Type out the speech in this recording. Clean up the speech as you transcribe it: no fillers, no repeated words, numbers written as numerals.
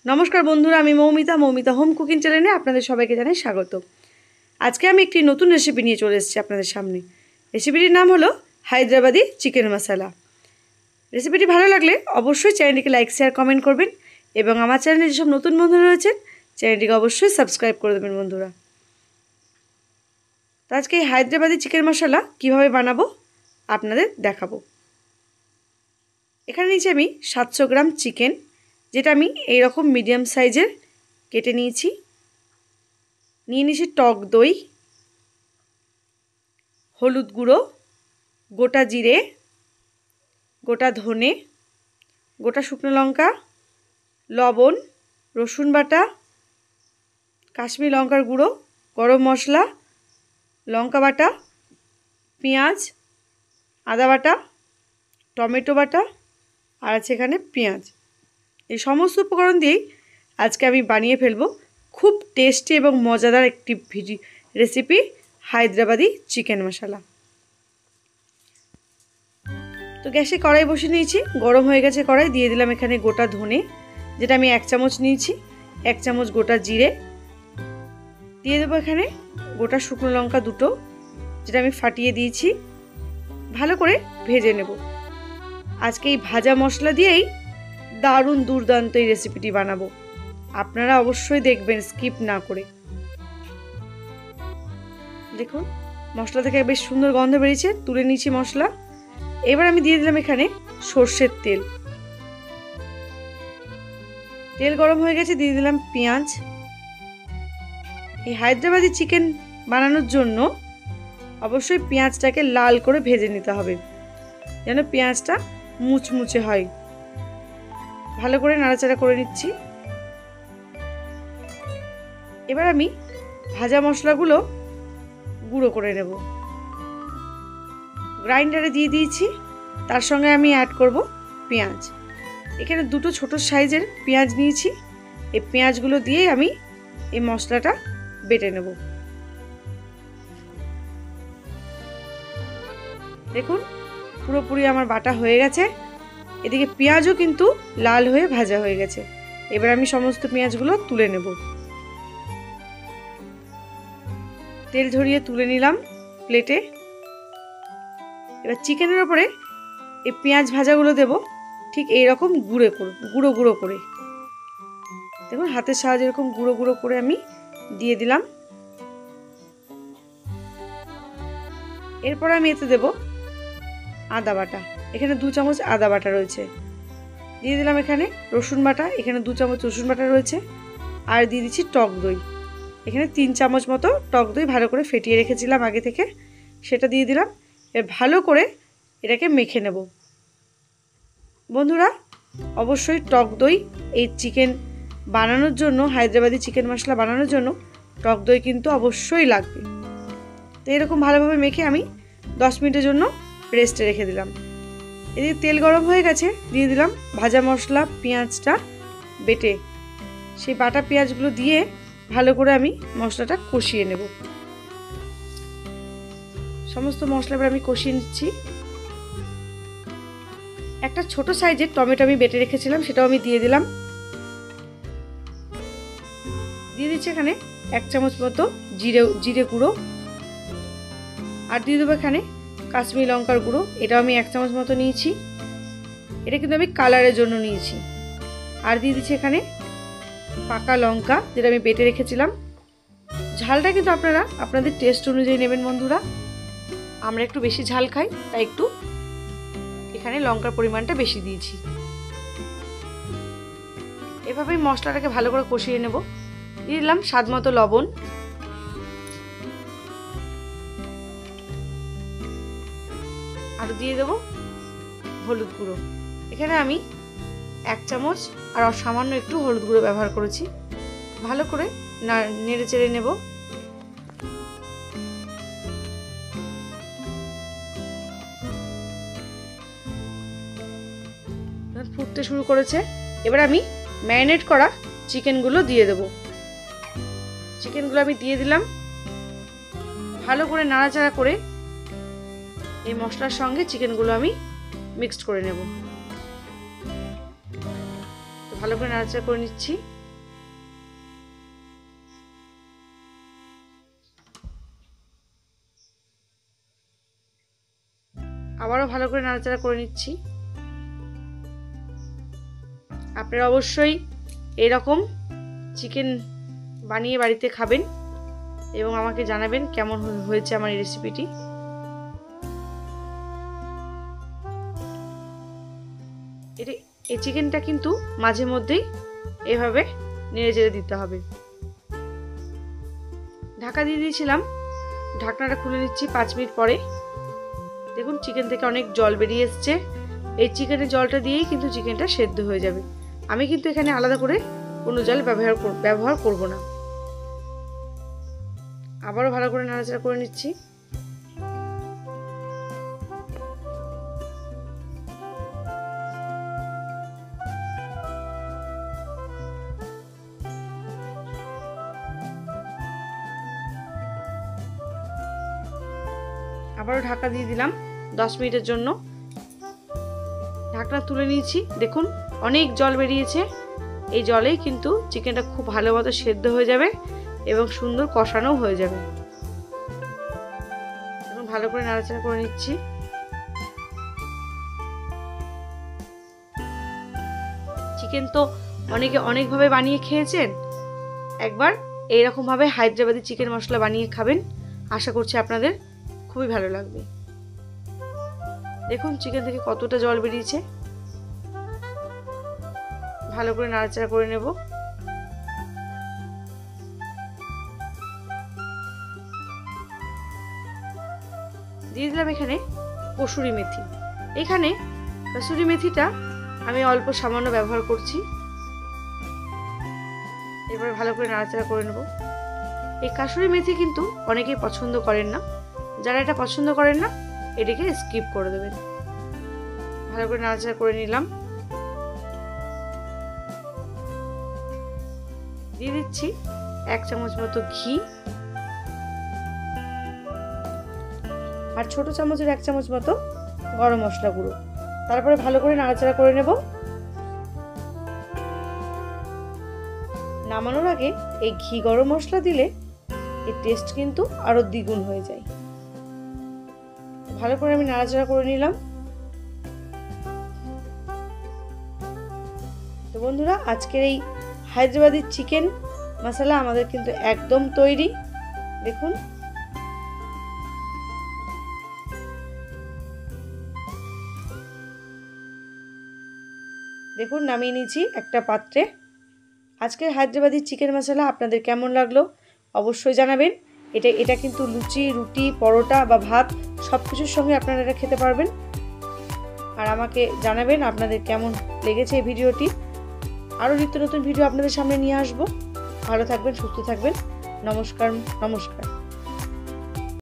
नमस्कार बंधुरा आमी मौमिता मौमिता होम कुकिंग चैनेले आपनादेर सबाइके जानाई स्वागत। आज के आमी एकटी नतून रेसिपि निये चले एसेछि आपनादेर सामने। रेसिपिटिर नाम हलो हायद्राबादी चिकेन मसाला। रेसिपिटी भालो लागले अवश्यई चैनेलटिके लाइक शेयर कमेंट करबेन एबं आमार चैनेले जेसब नतून बंधुरा रयेछेन चैनेलटिके अवश्यई सबस्क्राइब करे देबेन बंधुरा। तो आज के हायद्राबादी चिकेन मसाला किभाबे बानाबो आपनादेर देखाबो। एखाने नियेछि आमी 700 ग्राम चिकेन, যেটা আমি এই রকম মিডিয়াম সাইজের কেটে নিয়েছি। নিয়ে নিয়েছি টক দই, হলুদ গুঁড়ো, গোটা জিরে, গোটা ধনে, গোটা শুকনো লঙ্কা, লবণ, রসুন বাটা, কাশ্মীরি লঙ্কার গুঁড়ো, গরম মশলা, লঙ্কা বাটা, পেঁয়াজ, আদা বাটা, টমেটো বাটা আর আছে এখানে পেঁয়াজ। এই সমস্ত উপকরণ দিয়েই আজকে আমি বানিয়ে ফেলবো খুব টেস্টি এবং মজাদার একটি রেসিপি হায়দ্রাবাদি চিকেন মশলা। তো গ্যাসে কড়াই বসিয়ে নিয়েছি, গরম হয়ে গেছে কড়াই। দিয়ে দিলাম এখানে গোটা ধনে, যেটা আমি 1 চামচ নিয়েছি, 1 চামচ গোটা জিরে, দিয়ে দেবো এখানে গোটা শুকনো লঙ্কা দুটো, যেটা আমি ফাটিয়ে দিয়েছি। ভালো করে ভেজে নেব। আজকে এই ভাজা মশলা দিয়েই দারুণ দুর্দান্ত এই রেসিপিটি বানাবো। আপনারা অবশ্যই দেখবেন স্কিপ না করে। দেখুন মশলা থেকে বেশ সুন্দর গন্ধ বেরিয়েছে, তুলে নিয়েছি মশলা। এবার আমি দিয়ে দিলাম এখানে সরষের তেল। তেল গরম হয়ে গেছে, দিয়ে দিলাম পেঁয়াজ। এই হায়দ্রাবাদি চিকেন বানানোর জন্য অবশ্যই পেঁয়াজটাকে লাল করে ভেজে নিতে হবে, যেন পেঁয়াজটা মুচমুচে হয়। ভালো করে নাড়াচাড়া করে নিচ্ছি। এবার আমি ভাজা মশলাগুলো গুঁড়ো করে নেব। গ্রাইন্ডারে দিয়ে দিয়েছি, তার সঙ্গে আমি অ্যাড করব পেঁয়াজ। এখানে দুটো ছোট সাইজের পেঁয়াজ নিয়েছি। এই পেঁয়াজগুলো দিয়েই আমি এই মশলাটা বেটে নেব। দেখুন পুরোপুরি আমার বাটা হয়ে গেছে। এদিকে পেঁয়াজও কিন্তু লাল হয়ে ভাজা হয়ে গেছে। এবার আমি সমস্ত পেঁয়াজগুলো তুলে নেব। তেল ঝরিয়ে তুলে নিলাম প্লেটে। এবার চিকেনের ওপরে এই পেঁয়াজ ভাজাগুলো দেব ঠিক এইরকম গুঁড়ো গুঁড়ো করে। দেখুন হাতের সাহায্যে এরকম গুঁড়ো গুঁড়ো করে আমি দিয়ে দিলাম। এরপর আমি এতে দেব আদা বাটা। এখানে 2 চামচ আদা বাটা রয়েছে। দিয়ে দিলাম এখানে রসুন বাটা। এখানে 2 চামচ রসুন বাটা রয়েছে। আর দিয়ে দিচ্ছি টক দই। এখানে 3 চামচ মতো টক দই ভালো করে ফেটিয়ে রেখেছিলাম আগে থেকে, সেটা দিয়ে দিলাম। এবার ভালো করে এটাকে মেখে নেব। বন্ধুরা অবশ্যই টক দই এই চিকেন বানানোর জন্য, হায়দ্রাবাদি চিকেন মশলা বানানোর জন্য টক দই কিন্তু অবশ্যই লাগবে। তো এরকম ভালোভাবে মেখে আমি 10 মিনিটের জন্য রেস্টে রেখে দিলাম। এদিকে তেল গরম হয়ে গেছে, দিয়ে দিলাম ভাজা মশলা, পেঁয়াজটা বেটে। সেই বাটা পেঁয়াজগুলো দিয়ে ভালো করে আমি মশলাটা কষিয়ে নেব। সমস্ত মশলা এবার আমি কষিয়ে নিচ্ছি। একটা ছোট সাইজের টমেটো আমি বেটে রেখেছিলাম, সেটাও আমি দিয়ে দিলাম। দিয়ে দিচ্ছি এখানে 1 চামচ মতো জিরে গুঁড়ো। আর দিয়ে দেবো এখানে কাশ্মীরি লঙ্কার গুঁড়ো। এটাও আমি 1 চামচ মতো নিয়েছি। এটা কিন্তু আমি কালারের জন্য নিয়েছি। আর দিয়ে দিচ্ছি এখানে পাকা লঙ্কা, যেটা আমি বেটে রেখেছিলাম। ঝালটা কিন্তু আপনারা আপনাদের টেস্ট অনুযায়ী নেবেন বন্ধুরা। আমরা একটু বেশি ঝাল খাই, তাই একটু এখানে লঙ্কার পরিমাণটা বেশি দিয়েছি। এভাবেই মশলাটাকে ভালো করে কষিয়ে নেব। দিয়ে দিলাম স্বাদ মতো লবণ। আর দিয়ে দেবো হলুদ গুঁড়ো। এখানে আমি 1 চামচ আর সামান্য একটু হলুদ গুঁড়ো ব্যবহার করেছি। ভালো করে নেড়ে চেড়ে নেব। ফুটতে শুরু করেছে। এবার আমি ম্যারিনেট করা চিকেনগুলো দিয়ে দেব। চিকেনগুলো আমি দিয়ে দিলাম। ভালো করে নাড়াচাড়া করে এই মশলার সঙ্গে চিকেনগুলো আমি মিক্সড করে নেব। ভালো করে নাড়াচাড়া করে নিচ্ছি। আবারও ভালো করে নাড়াচাড়া করে নিচ্ছি। আপনারা অবশ্যই এরকম চিকেন বানিয়ে বাড়িতে খাবেন এবং আমাকে জানাবেন কেমন হয়েছে আমার এই রেসিপিটি। এই চিকেনটা কিন্তু মাঝে মধ্যেই এভাবে নেড়ে চেড়ে দিতে হবে। ঢাকা দিয়ে দিয়েছিলাম, ঢাকনাটা খুলে নিচ্ছি 5 মিনিট পরে। দেখুন চিকেন থেকে অনেক জল বেরিয়ে এসছে। এই চিকেনের জলটা দিয়েই কিন্তু চিকেনটা সেদ্ধ হয়ে যাবে। আমি কিন্তু এখানে আলাদা করে কোনো জল ব্যবহার করব না। আবারও ভালো করে নাড়াচাড়া করে নিচ্ছি। আবারও ঢাকা দিয়ে দিলাম 10 মিনিটের জন্য। ঢাকনা তুলে নিয়েছি। দেখুন অনেক জল বেরিয়েছে। এই জলেই কিন্তু চিকেনটা খুব ভালো মতো সেদ্ধ হয়ে যাবে এবং সুন্দর কষানো হয়ে যাবে। এখন ভালো করে নাড়াচাড়া করে নিচ্ছি। চিকেন তো অনেকে অনেকভাবে বানিয়ে খেয়েছেন, একবার এইরকমভাবে হায়দ্রাবাদি চিকেন মশলা বানিয়ে খাবেন। আশা করছি আপনাদের খুবই ভালো লাগবে। দেখুন চিকেন থেকে কতটা জল বেরিয়েছে। ভালো করে নাড়াচাড়া করে নেব। দিয়ে দিলাম এখানে কসুরি মেথি। এখানে কসুরি মেথিটা আমি অল্প সামান্য ব্যবহার করছি। এবার ভালো করে নাড়াচাড়া করে নেব। এই কসুরি মেথি কিন্তু অনেকেই পছন্দ করেন না। যারা এটা পছন্দ করেন না এটাকে স্কিপ করে দেবেন। ভালো করে নাড়াচাড়া করে নিলাম। দিয়ে দিচ্ছি 1 চামচ মতো ঘি আর ছোট চামচের 1 চামচ মতো গরম মশলা গুঁড়ো। তারপরে ভালো করে নাড়াচাড়া করে নেব। নামানোর আগে এই ঘি গরম মশলা দিলে এর টেস্ট কিন্তু আরো দ্বিগুণ হয়ে যায়। ভালো করে আমি নাড়াচাড়া করে নিলাম। তো বন্ধুরা আজকের এই হায়দ্রাবাদি চিকেন মশলা আমাদের কিন্তু একদম তৈরি। দেখুন দেখুন নামিয়ে নিয়েছি একটা পাত্রে। আজকের হায়দ্রাবাদি চিকেন মশলা আপনাদের কেমন লাগলো অবশ্যই জানাবেন। এটা কিন্তু লুচি, রুটি, পরোটা বা ভাত সব কিছুর সঙ্গে আপনারা এটা খেতে পারবেন। আর আমাকে জানাবেন আপনাদের কেমন লেগেছে এই ভিডিওটি। আরও নিত্য নতুন ভিডিও আপনাদের সামনে নিয়ে আসবো। ভালো থাকবেন, সুস্থ থাকবেন। নমস্কার।